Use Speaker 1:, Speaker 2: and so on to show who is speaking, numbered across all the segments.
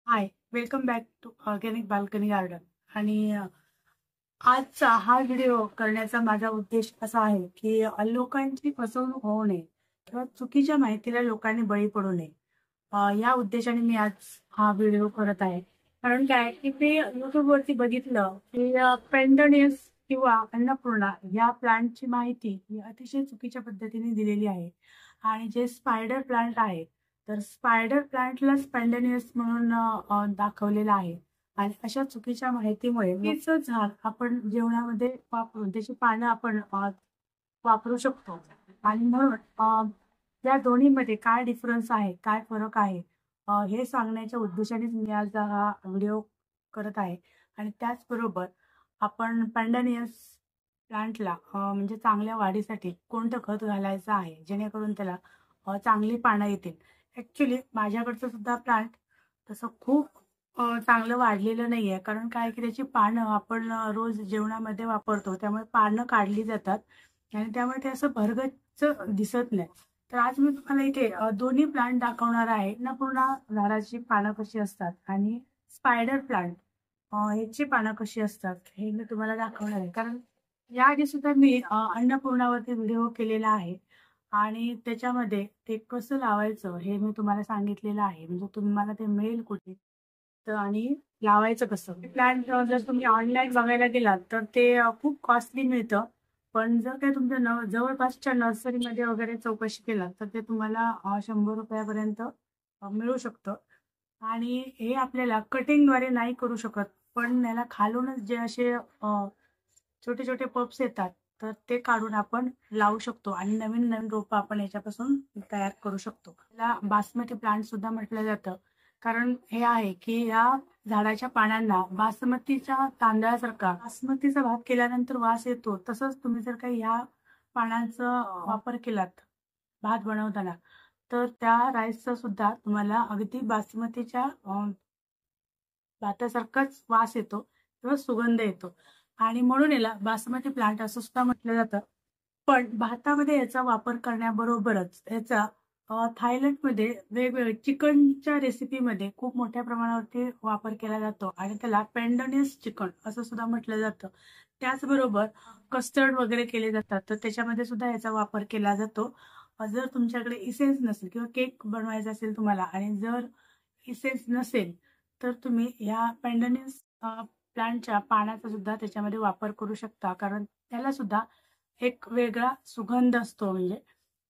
Speaker 1: High, welcome back to organic balcony garden. आणि आजचा हा व्हिडिओ करण्याचा माझा उद्देश असा आहे की लोकांची फसवणूक होऊ नये किंवा चुकीच्या माहितीला लोकांनी बळी पडू नये. या उद्देशाने मी आज हा व्हिडिओ करत आहे. कारण काय की मी युट्यूबवरती बघितलं की पेंडनियस किंवा अन्नपूर्णा या प्लांटची माहिती ही अतिशय चुकीच्या पद्धतीने दिलेली आहे. आणि जे स्पायडर प्लांट आहे, तर स्पायडर प्लांटला स्पॅन्डनियस म्हणून दाखवलेलं आहे. आणि अशा चुकीच्या माहितीमुळे तिचं झाड आपण जेवणामध्ये वापरून त्याची पानं आपण वापरू शकतो. आणि म्हणून या दोन्हीमध्ये काय डिफरन्स आहे, काय फरक आहे, हे सांगण्याच्या उद्देशानेच मी आज हा व्हिडिओ करत आहे. आणि त्याचबरोबर आपण पॅन्डनियस प्लांटला म्हणजे चांगल्या वाढीसाठी कोणतं खत घालायचं आहे जेणेकरून त्याला चांगली पानं येतील. ॲक्च्युली माझ्याकडचं सुद्धा प्लांट तसं खूप चांगलं वाढलेलं नाही आहे. कारण काय की त्याची पानं आपण रोज जेवणामध्ये वापरतो, त्यामुळे पानं काढली जातात आणि त्यामुळे ते असं भरगच्च दिसत नाही. तर आज मी तुम्हाला इथे दोन्ही प्लांट दाखवणार आहे. अन्नपूर्णा झाडाची पानं कशी असतात आणि स्पायडर प्लांट ह्याची पानं कशी असतात हे मी तुम्हाला दाखवणार आहे. कारण याआधी सुद्धा मी अन्नपूर्णावरती व्हिडिओ केलेला आहे आणि त्याच्यामध्ये ते कसं लावायचं हे मी तुम्हाला सांगितलेलं आहे. म्हणजे तुम्हाला ते मिळेल कुठे तर आणि लावायचं कसं. प्लांट जर तुम्ही ऑनलाईन बघायला गेलात तर ते खूप कॉस्टली मिळतं. पण जर काही तुमच्या जवळपासच्या नर्सरीमध्ये वगैरे चौकशी केलात तर ते तुम्हाला 100 रुपयापर्यंत मिळू शकतं. आणि हे आपल्याला कटिंगद्वारे नाही करू शकत, पण याला खालूनच जे असे छोटे छोटे पप्स येतात तर ते काढून आपण लावू शकतो आणि नवीन नवीन रोपं आपण याच्यापासून तयार करू शकतो. याला बासमती प्लांट सुद्धा म्हटलं जातं. कारण हे आहे की या झाडाच्या पानांना बासमतीच्या तांदळासारखा बासमतीचा भात केल्यानंतर वास येतो, तसंच तुम्ही जर काही ह्या पानांचा वापर केलात भात बनवताना तर त्या राईसचा सुद्धा तुम्हाला अगदी बासमतीच्या भातासारखाच वास येतो किंवा सुगंध येतो. आणि म्हणून याला बासमती प्लांट असं सुद्धा म्हटलं जातं. पण भातामध्ये याचा वापर करण्याबरोबरच याचा थायलंडमध्ये वेगवेगळे चिकनच्या रेसिपीमध्ये खूप मोठ्या प्रमाणावरती वापर केला जातो आणि त्याला पेंडनियस चिकन असं सुद्धा म्हटलं जातं. त्याचबरोबर कस्टर्ड वगैरे केले जातात तर त्याच्यामध्ये सुद्धा याचा वापर केला जातो. जर तुमच्याकडे इसेन्स नसेल किंवा केक बनवायचा असेल तुम्हाला आणि जर इसेन्स नसेल तर तुम्ही ह्या पेंडनियस प्लांटच्या पानाचा सुद्धा त्याच्यामध्ये वापर करू शकता. कारण त्याला सुद्धा एक वेगळा सुगंध असतो. म्हणजे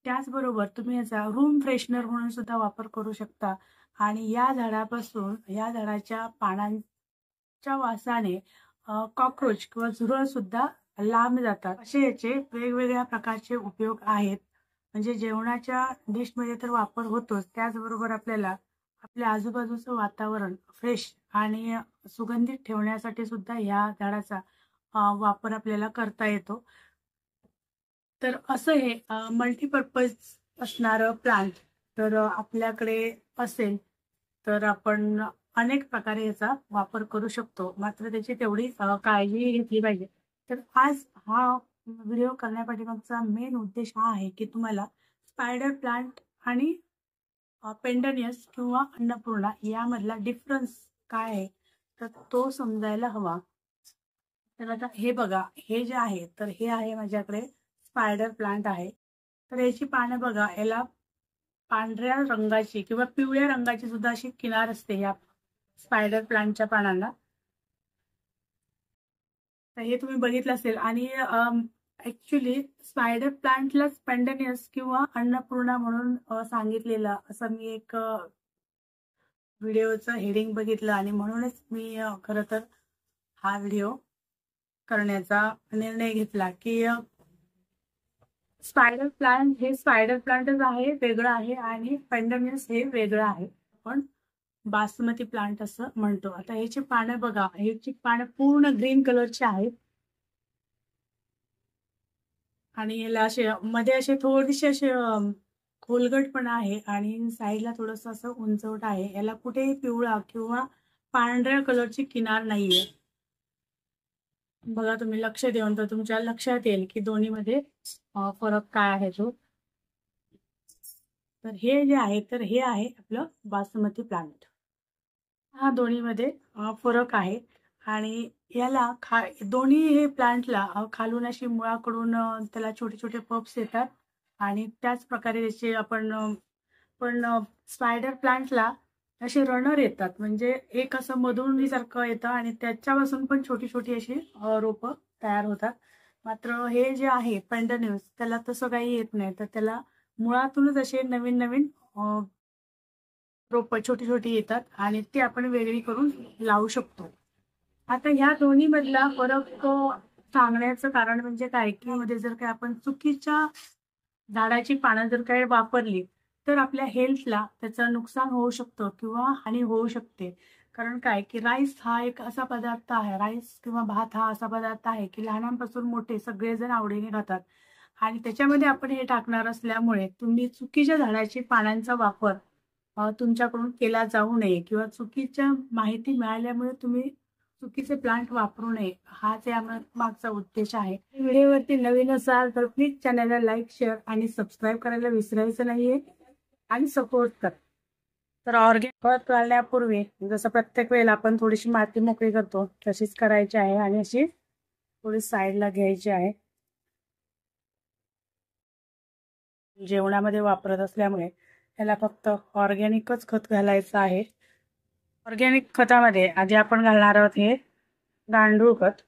Speaker 1: त्याचबरोबर तुम्ही याचा रूम फ्रेशनर म्हणून सुद्धा वापर करू शकता. आणि या झाडापासून या झाडाच्या पानांच्या वासाने कॉक्रोच किंवा झुरळ सुद्धा लांब जातात. असे याचे वेगवेगळ्या प्रकारचे उपयोग आहेत. म्हणजे जेवणाच्या डिशमध्ये तर वापर होतोच, त्याचबरोबर आपल्याला आपल्या आजूबाजूचं वातावरण फ्रेश आणि सुगंधित ठेवण्यासाठी सुद्धा या झाडाचा वापर आपल्याला करता येतो. तर असं हे मल्टीपर्पज असणारं प्लांट तर आपल्याकडे असेल तर आपण अनेक प्रकारे याचा वापर करू शकतो. मात्र त्याची तेवढी काळजी घेतली पाहिजे. तर आज हा व्हिडिओ करण्यापाठीमागचा मेन उद्देश हा आहे की तुम्हाला स्पायडर प्लांट आणि पेंडनियस किंवा अन्नपूर्णा यामधला डिफरन्स काय आहे तर तो समजायला हवा. तर आता हे बघा, हे जे आहे तर हे आहे माझ्याकडे स्पायडर प्लांट आहे. तर याची पानं बघा, याला पांढऱ्या रंगाची किंवा पिवळ्या रंगाची सुद्धा अशी किनार असते या स्पायडर प्लांटच्या पानांना. तर हे तुम्ही बघितलं असेल. आणि ऍक्च्युली स्पायडर प्लांटला पेंडनियस किंवा अन्नपूर्णा म्हणून सांगितलेलं असं मी एक व्हिडिओचं हेडिंग बघितलं आणि म्हणूनच मी खरं तर हा व्हिडिओ करण्याचा निर्णय घेतला की स्पायडर प्लांट हे स्पायडर प्लांटच आहे, वेगळं आहे, आणि पेंडनियस हे वेगळं आहे. पण बासमती प्लांट असं म्हणतो. आता ह्याची पानं बघा, ह्याची पानं पूर्ण ग्रीन कलरची आहेत आणि याला असे मध्ये असे थोडेसे असे खोलगट पण आहे आणि साईडला थोडस असं उंचवट आहे. याला कुठेही पिवळा किंवा पांढऱ्या कलरची किनार नाहीये. बघा तुम्ही लक्ष देऊन तर तुमच्या लक्षात येईल की दोन्हीमध्ये फरक काय आहे तो. तर हे जे आहे तर हे आहे आपलं बासमती प्लांट. हा दोन्हीमध्ये फरक आहे. आणि याला दोन्ही हे प्लांटला खालून अशी मुळाकडून त्याला छोटे छोटे पप्स येतात. आणि त्याच प्रकारे त्याचे पण स्पायडर प्लांटला असे रनर येतात, म्हणजे एक असं मधून सारखं येतं आणि त्याच्यापासून पण छोटी छोटी अशी रोपं तयार होतात. मात्र हे जे आहे पेंडन्यूज, त्याला तसं काही येत नाही. तर त्याला मुळातूनच असे नवीन नवीन रोपं छोटी छोटी येतात आणि ती आपण वेगळी करून लावू शकतो. आता ह्या दोन्ही मधला फरक सांगण्याचं कारण म्हणजे काय, की मध्ये जर काय आपण चुकीच्या झाडाची पानं जर काही वापरली तर आपल्या हेल्थला त्याचं नुकसान होऊ शकतं किंवा हानी होऊ शकते. कारण काय, की राईस हा एक असा पदार्थ आहे, राईस किंवा भात हा असा पदार्थ आहे की लहानांपासून मोठे सगळेजण आवडीने खातात. आणि त्याच्यामध्ये आपण हे टाकणार असल्यामुळे तुम्ही चुकीच्या झाडाची पानांचा वापर तुमच्याकडून केला जाऊ नये किंवा चुकीच्या माहिती मिळाल्यामुळे तुम्ही चुकीचे प्लांट वापरू नये, हाच या मागचा उद्देश आहे. व्हिडिओवरती नवीन असाल तर प्लीज चॅनलला लाईक, शेअर आणि सबस्क्राईब करायला विसरायचं नाहीये आणि सपोर्ट कर. तर ऑर्गॅनिक खत घालण्यापूर्वी जसं प्रत्येक वेळेला आपण थोडीशी माती मोकळी करतो तशीच करायची आहे आणि अशी थोडी साईडला घ्यायची आहे. जेवणामध्ये वापरत असल्यामुळे त्याला फक्त ऑर्गॅनिकच खत घालायचं आहे. ऑर्गॅनिक खतामध्ये आधी आपण घालणार आहोत हे गांडूळ खत.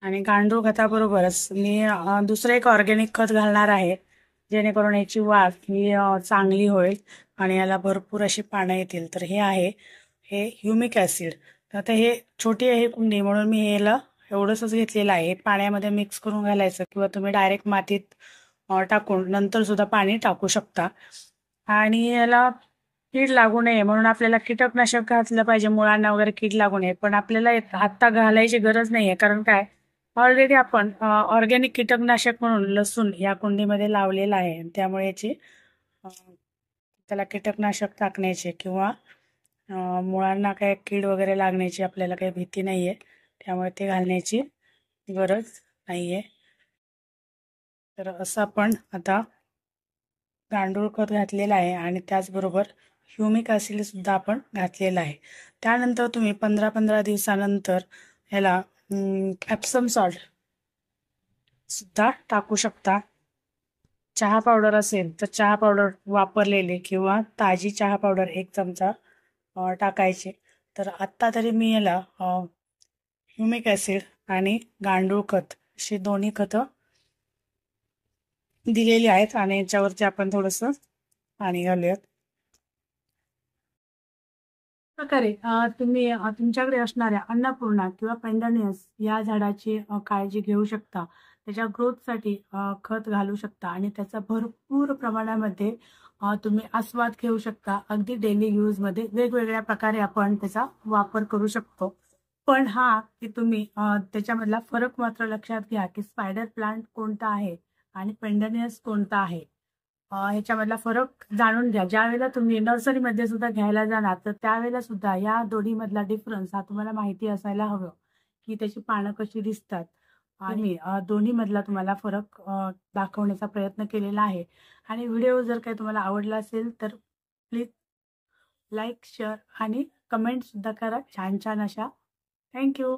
Speaker 1: आणि गांडूळ खताबरोबरच मी दुसरं एक ऑर्गॅनिक खत घालणार आहे, जेणेकरून याची वाढ ही चांगली होईल आणि याला भरपूर अशी पानं येतील. तर हे ह्युमिक ॲसिड. तर आता हे छोटी आहे कुंडी, म्हणून मी याला एवढंसच घेतलेलं आहे. पाण्यामध्ये मिक्स करून घालायचं किंवा तुम्ही डायरेक्ट मातीत टाकून नंतर सुद्धा पाणी टाकू शकता. आणि याला कीड लागू नये म्हणून आपल्याला कीटकनाशक घातलं पाहिजे, मुळांना वगैरे कीड लागू नये. पण आपल्याला आत्ता घालायची गरज नाहीये, कारण काय, ऑलरेडी आपण ऑर्गॅनिक कीटकनाशक म्हणून लसूण या कुंडीमध्ये लावलेला आहे. त्यामुळे त्याला कीटकनाशक टाकण्याचे किंवा मुळांना काय कीड वगैरे लागण्याची आपल्याला काही भीती नाहीये, त्यामुळे ते घालण्याची गरज नाहीये. तर असं आपण आता गांडूळ खत घातलेलं आहे आणि त्याचबरोबर ह्युमिक ॲसिड सुद्धा आपण घातलेलं आहे. त्यानंतर तुम्ही 15-15 दिवसानंतर ह्याला एप्सम सॉल्ट सुद्धा टाकू शकता. चहा पावडर असेल तर चहा पावडर वापरलेले किंवा ताजी चहा पावडर 1 चमचा टाकायचे. तर आत्ता तरी मी याला ह्युमिक ॲसिड आणि गांडूळ खत अशी दोन्ही खतं दिलेली आहेत आणि याच्यावरती आपण थोडंसं पाणी घालूयात. प्रकारे तुम्ही तुमच्याकडे असणाऱ्या अन्नपूर्णा किंवा पेंडनियस या झाडाची काळजी घेऊ शकता. त्याच्या ग्रोथसाठी खत घालू शकता आणि त्याचा भरपूर प्रमाणामध्ये तुम्ही आस्वाद घेऊ शकता. अगदी डेली यूजमध्ये वेगवेगळ्या प्रकारे आपण त्याचा वापर करू शकतो. पण की तुम्ही त्याच्यामधला फरक मात्र लक्षात घ्या, की स्पायडर प्लांट कोणता आहे आणि पेंडनियस कोणता आहे. ह्याच्यामधला फरक जाणून घ्या. ज्यावेळेला तुम्ही नर्सरीमध्ये सुद्धा घ्यायला जाणार तर त्यावेळेला सुद्धा या दोन्हीमधला डिफरन्स हा तुम्हाला माहिती असायला हवं, की त्याची पानं कशी दिसतात. आणि दोन्हीमधला तुम्हाला फरक दाखवण्याचा प्रयत्न केलेला आहे. आणि व्हिडिओ जर काही तुम्हाला आवडला असेल तर प्लीज लाईक, शेअर आणि कमेंट सुद्धा करा छान छान अशा. थँक्यू.